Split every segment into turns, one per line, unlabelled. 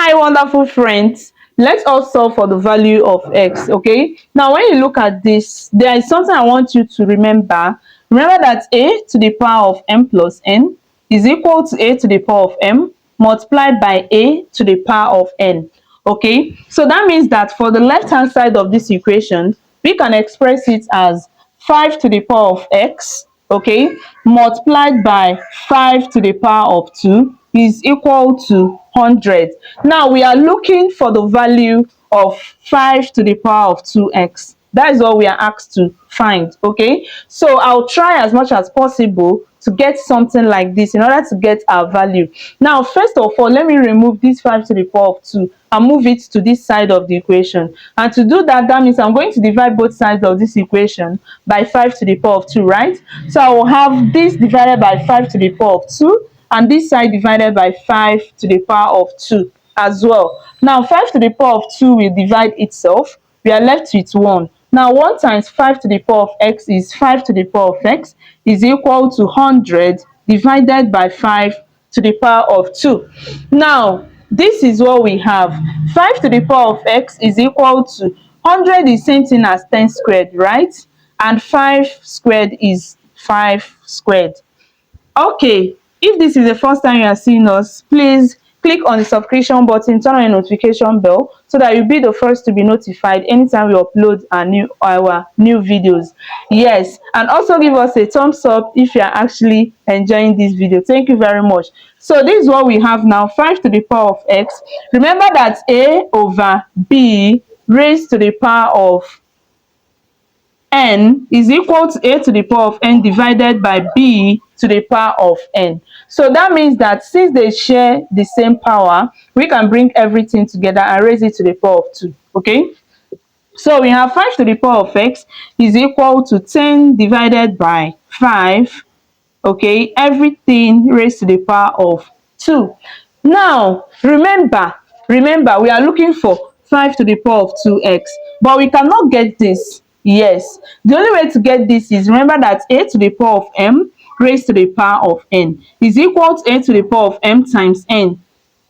Hi, wonderful friends. Let's all solve for the value of x. Okay, now when you look at this, there is something I want you to remember. Remember that a to the power of m plus n is equal to a to the power of m multiplied by a to the power of n. Okay, so that means that for the left hand side of this equation, we can express it as 5 to the power of x, okay, multiplied by 5 to the power of 2 is equal to 100. Now we are looking for the value of 5 to the power of 2x. That is what we are asked to find. Okay, so I'll try as much as possible to get something like this in order to get our value. Now first of all, let me remove this 5 to the power of 2 and move it to this side of the equation. And to do that, that means I'm going to divide both sides of this equation by 5 to the power of 2, right? So I will have this divided by 5 to the power of 2 and this side divided by 5 to the power of 2 as well. Now 5 to the power of 2 will divide itself. We are left with 1. Now 1 times 5 to the power of x is 5 to the power of x is equal to 100 divided by 5 to the power of 2. Now this is what we have. 5 to the power of x is equal to 100 is same thing as 10 squared, right? And 5 squared is 5 squared. Okay, if this is the first time you are seeing us, please click on the subscription button, turn on your notification bell so that you'll be the first to be notified anytime we upload our new videos. Yes, and also give us a thumbs up if you are actually enjoying this video. Thank you very much. So this is what we have now. 5 to the power of x. Remember that a over b raised to the power of n is equal to a to the power of n divided by b to the power of n. So that means that since they share the same power, we can bring everything together and raise it to the power of 2. Okay, so we have 5 to the power of x is equal to 10 divided by 5. Okay, everything raised to the power of 2. Now remember, we are looking for 5 to the power of 2x, but we cannot get this. Yes, the only way to get this is, remember that a to the power of m raised to the power of n is equal to a to the power of m times n.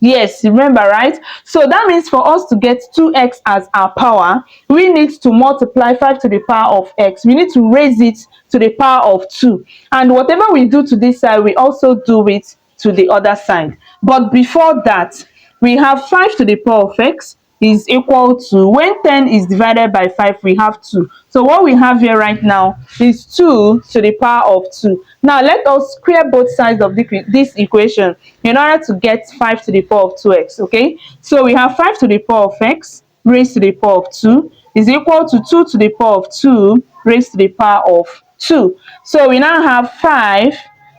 Yes, remember, right? So that means for us to get 2x as our power, we need to multiply 5 to the power of x. We need to raise it to the power of 2. And whatever we do to this side, we also do it to the other side. But before that, we have 5 to the power of x is equal to, when 10 is divided by 5, we have 2. So what we have here right now is 2 to the power of 2. Now let us square both sides of this equation in order to get 5 to the power of 2x. Okay, so we have 5 to the power of x raised to the power of 2 is equal to 2 to the power of 2 raised to the power of 2. So we now have 5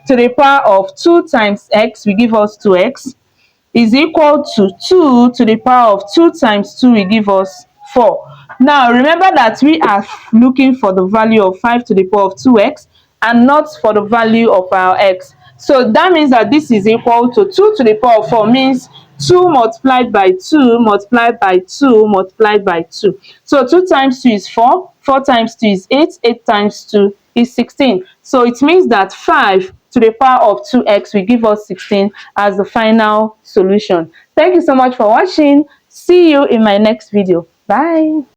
to the power of 2 times x will give us 2x is equal to 2 to the power of 2 times 2 will give us 4. Now remember that we are looking for the value of 5 to the power of 2x and not for the value of our x. So that means that this is equal to 2 to the power of 4 means 2 multiplied by 2 multiplied by 2 multiplied by 2. So 2 times 2 is 4, 4 times 2 is 8, 8 times 2 is 16. So it means that 5 to the power of 2x will give us 16 as the final solution. Thank you so much for watching. See you in my next video. Bye.